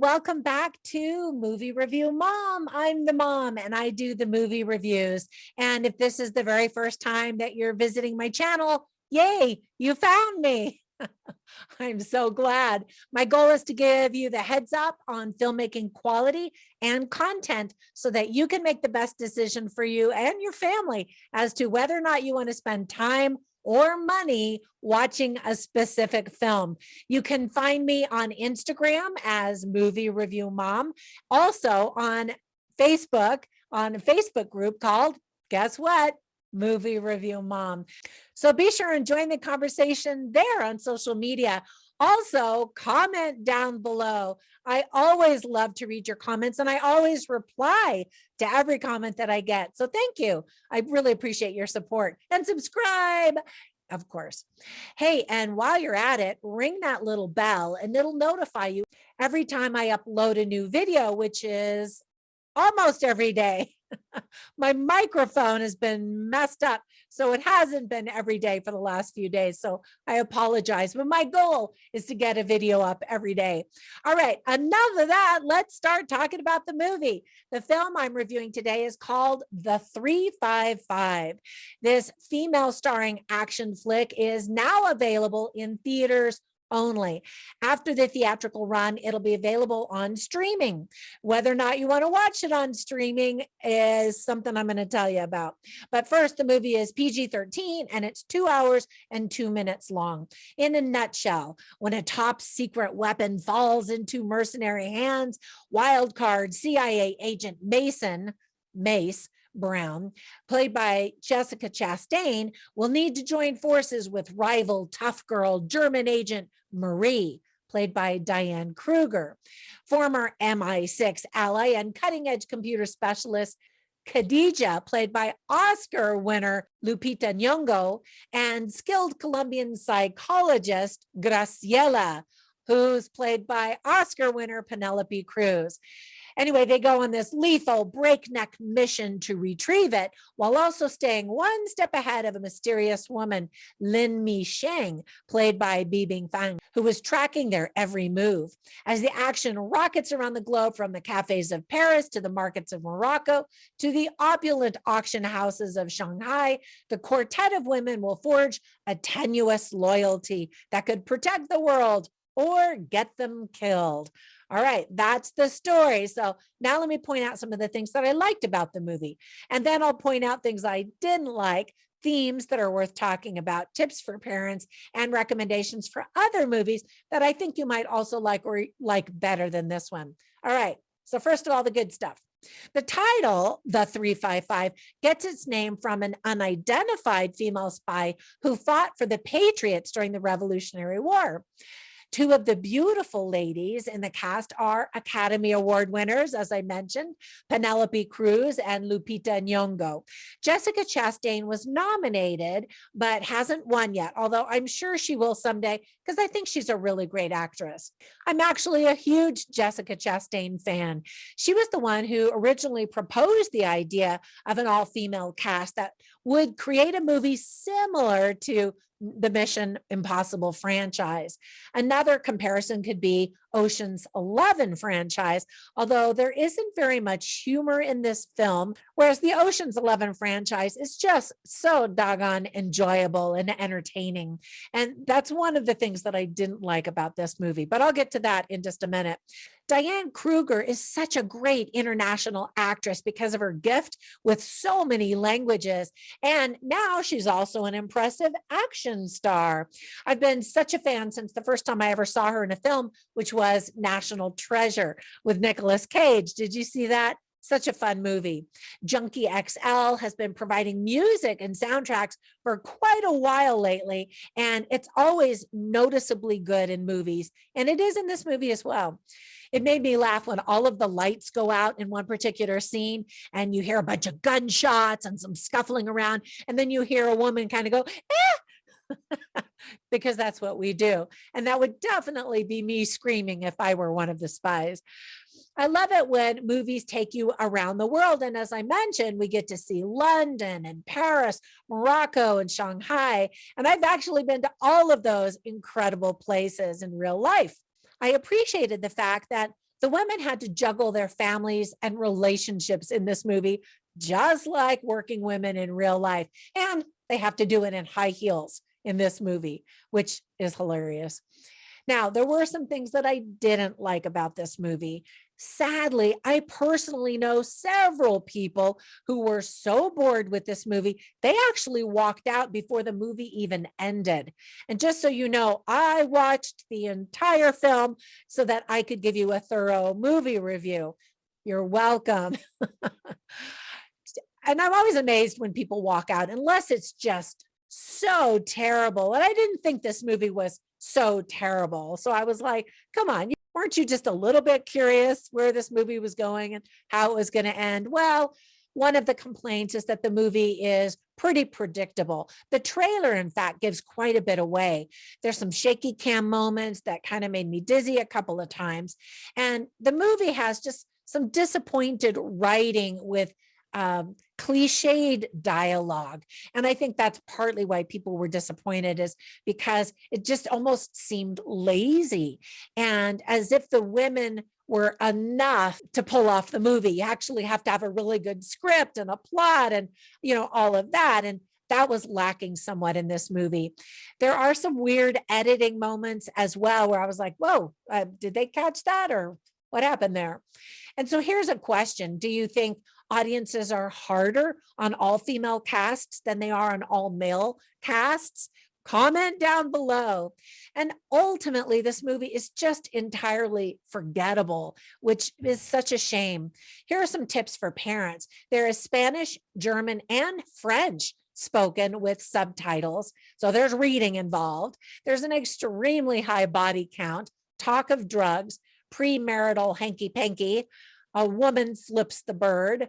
welcome back to Movie Review Mom. I'm the mom and I do the movie reviews. And if this is the very first time that you're visiting my channel, yay, you found me. I'm so glad. My goal is to give you the heads up on filmmaking quality and content so that you can make the best decision for you and your family as to whether or not you want to spend time or money watching a specific film. You can find me on Instagram as Movie Review Mom, also on Facebook, on a Facebook group called, guess what? Movie Review Mom. So be sure and join the conversation there on social media. Also, comment down below. I always love to read your comments and I always reply to every comment that I get. So thank you. I really appreciate your support and subscribe, of course. Hey, and while you're at it, ring that little bell and it'll notify you every time I upload a new video, which is almost every day. My microphone has been messed up, so it hasn't been every day for the last few days. So I apologize, but my goal is to get a video up every day. All right, enough of that. Let's start talking about the movie. The film I'm reviewing today is called The 355. This female starring action flick is now available in theaters only. After the theatrical run, it'll be available on streaming. Whether or not you want to watch it on streaming is something I'm going to tell you about. But first, the movie is PG-13 and it's 2 hours and 2 minutes long. In a nutshell, when a top secret weapon falls into mercenary hands, wild card CIA agent Mace Brown, played by Jessica Chastain, will need to join forces with rival tough girl German agent Marie, played by Diane Kruger, former MI6 ally and cutting-edge computer specialist Khadija, played by Oscar winner Lupita Nyong'o, and skilled Colombian psychologist Graciela, who's played by Oscar winner Penelope Cruz. Anyway, they go on this lethal breakneck mission to retrieve it while also staying one step ahead of a mysterious woman, Lin Mi Sheng, played by Bi Bingfang, who was tracking their every move. As the action rockets around the globe from the cafes of Paris to the markets of Morocco to the opulent auction houses of Shanghai, the quartet of women will forge a tenuous loyalty that could protect the world or get them killed. All right, that's the story. So now let me point out some of the things that I liked about the movie. And then I'll point out things I didn't like, themes that are worth talking about, tips for parents, and recommendations for other movies that I think you might also like or like better than this one. All right, so first of all, the good stuff. The title, The 355, gets its name from an unidentified female spy who fought for the Patriots during the Revolutionary War. Two of the beautiful ladies in the cast are Academy Award winners, as I mentioned, Penelope Cruz and Lupita Nyong'o. Jessica Chastain was nominated, but hasn't won yet, although I'm sure she will someday because I think she's a really great actress. I'm actually a huge Jessica Chastain fan. She was the one who originally proposed the idea of an all-female cast that would create a movie similar to the Mission Impossible franchise. Another comparison could be Ocean's 11 franchise, although there isn't very much humor in this film, whereas the Ocean's 11 franchise is just so doggone enjoyable and entertaining. And that's one of the things that I didn't like about this movie, but I'll get to that in just a minute. Diane Kruger is such a great international actress because of her gift with so many languages. And now she's also an impressive action star. I've been such a fan since the first time I ever saw her in a film, which was National Treasure with Nicolas Cage. Did you see that? Such a fun movie. Junkie XL has been providing music and soundtracks for quite a while lately, and it's always noticeably good in movies, and it is in this movie as well. It made me laugh when all of the lights go out in one particular scene and you hear a bunch of gunshots and some scuffling around, and then you hear a woman kind of go, eh, because that's what we do. And that would definitely be me screaming if I were one of the spies. I love it when movies take you around the world. And as I mentioned, we get to see London and Paris, Morocco and Shanghai. And I've actually been to all of those incredible places in real life. I appreciated the fact that The women had to juggle their families and relationships in this movie, just like working women in real life. And they have to do it in high heels in this movie, which is hilarious. Now, there were some things that I didn't like about this movie. Sadly, I personally know several people who were so bored with this movie, they actually walked out before the movie even ended. And just so you know, I watched the entire film so that I could give you a thorough movie review. You're welcome. And I'm always amazed when people walk out, unless it's just so terrible. And I didn't think this movie was so terrible. So I was like, come on, weren't you just a little bit curious where this movie was going and how it was going to end? Well, one of the complaints is that the movie is pretty predictable. The trailer, in fact, gives quite a bit away. There's some shaky cam moments that kind of made me dizzy a couple of times. And the movie has just some disappointed writing with cliched dialogue. And I think that's partly why people were disappointed, is because it just almost seemed lazy, and as if the women were enough to pull off the movie. You actually have to have a really good script and a plot and, all of that. And that was lacking somewhat in this movie. There are some weird editing moments as well, where I was like, whoa, did they catch that, or what happened there? And so here's a question. Do you think audiences are harder on all female casts than they are on all male casts? Comment down below. And ultimately, this movie is just entirely forgettable, which is such a shame. Here are some tips for parents. There is Spanish, German, and French spoken with subtitles. So there's reading involved. There's an extremely high body count, talk of drugs, premarital hanky-panky, a woman flips the bird.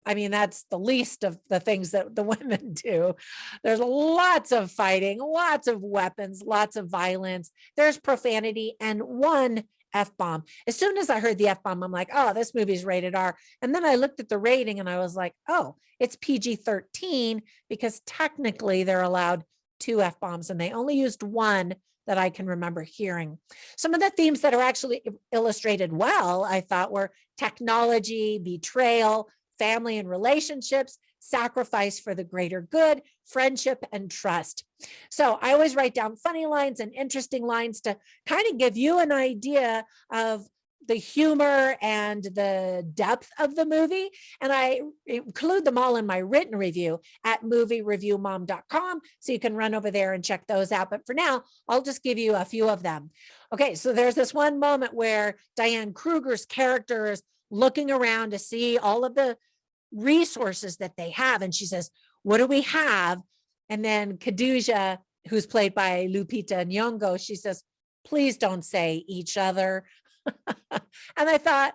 I mean, that's the least of the things that the women do. There's lots of fighting, lots of weapons, lots of violence. There's profanity and one F-bomb. As soon as I heard the F-bomb, I'm like, oh, this movie's rated R. And then I looked at the rating and I was like, oh, it's PG-13, because technically they're allowed 2 F-bombs and they only used 1 that I can remember hearing. Some of the themes that are actually illustrated well, I thought, were technology, betrayal, family and relationships, sacrifice for the greater good, friendship, and trust. So I always write down funny lines and interesting lines to kind of give you an idea of the humor and the depth of the movie. And I include them all in my written review at moviereviewmom.com. So you can run over there and check those out. But for now, I'll just give you a few of them. Okay, so there's this one moment where Diane Kruger's character is looking around to see all of the resources that they have. And she says, what do we have? And then Khadijah, who's played by Lupita Nyong'o, she says, please don't say each other. And I thought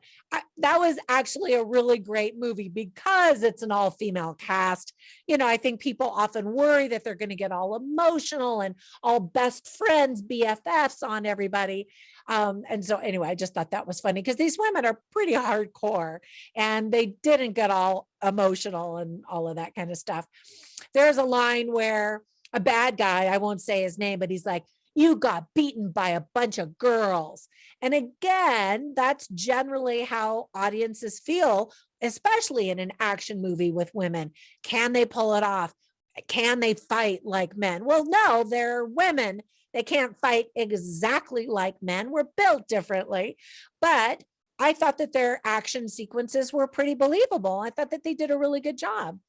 that was actually a really great movie because it's an all-female cast. I think people often worry that they're going to get all emotional and all best friends, BFFs on everybody. And so anyway, I just thought that was funny because these women are pretty hardcore and they didn't get all emotional and all of that kind of stuff. There's a line where a bad guy, I won't say his name, but he's like, you got beaten by a bunch of girls. And again, that's generally how audiences feel, especially in an action movie with women. Can they pull it off? Can they fight like men? Well, no, they're women. They can't fight exactly like men. We're built differently. But I thought that their action sequences were pretty believable. I thought that they did a really good job.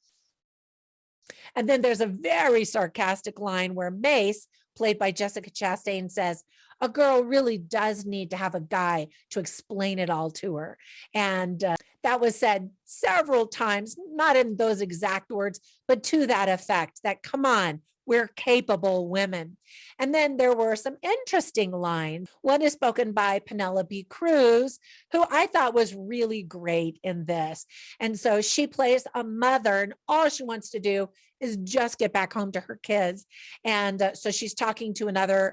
And then there's a very sarcastic line where Mace, played by Jessica Chastain, says, a girl really does need to have a guy to explain it all to her. And that was said several times, not in those exact words, but to that effect, that come on, we're capable women. And then there were some interesting lines. One is spoken by Penelope Cruz, who I thought was really great in this. And so she plays a mother, and all she wants to do is just get back home to her kids. And so she's talking to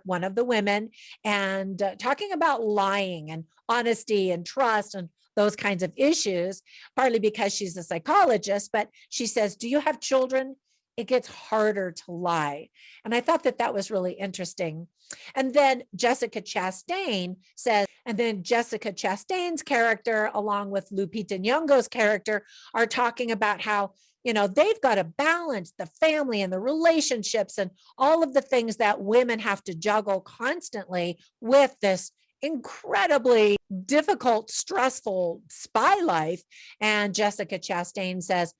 one of the women, and talking about lying and honesty and trust and those kinds of issues, partly because she's a psychologist. But she says, do you have children? it gets harder to lie. And I thought that that was really interesting. And then Jessica Chastain's character, along with Lupita Nyong'o's character, are talking about how, they've got to balance the family and the relationships and all of the things that women have to juggle constantly with this incredibly difficult, stressful spy life. And Jessica Chastain says,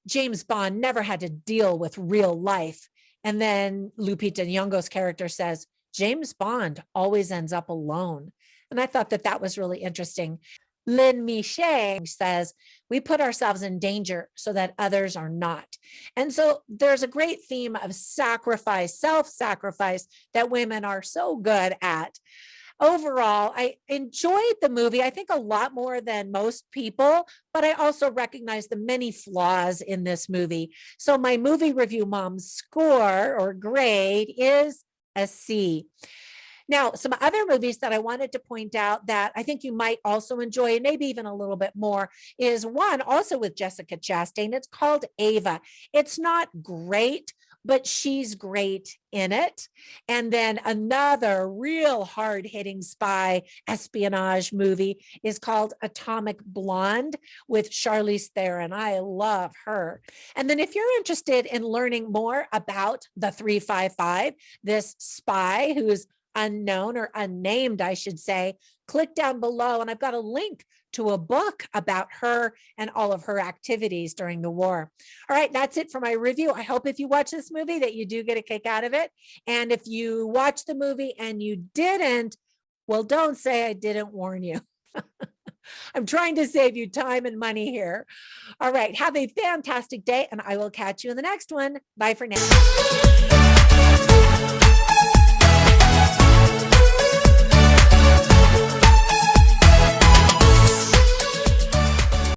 James Bond never had to deal with real life. And then Lupita Nyong'o's character says, James Bond always ends up alone. And I thought that that was really interesting. Lin Misheng says, we put ourselves in danger so that others are not. And so there's a great theme of sacrifice, self-sacrifice that women are so good at. Overall, I enjoyed the movie, I think a lot more than most people, but I also recognize the many flaws in this movie. So my movie review mom's score or grade is a C. Now, some other movies that I wanted to point out that I think you might also enjoy, and maybe even a little bit more, is one also with Jessica Chastain. It's called Ava. It's not great, but she's great in it. And then another real hard-hitting spy espionage movie is called Atomic Blonde with Charlize Theron. I love her. And then if you're interested in learning more about the 355, this spy who's unknown or unnamed, I should say, click down below and I've got a link to a book about her and all of her activities during the war. All right, that's it for my review. I hope if you watch this movie that you do get a kick out of it. And if you watch the movie and you didn't, well, don't say I didn't warn you. I'm trying to save you time and money here. All right, have a fantastic day and I will catch you in the next one. Bye for now.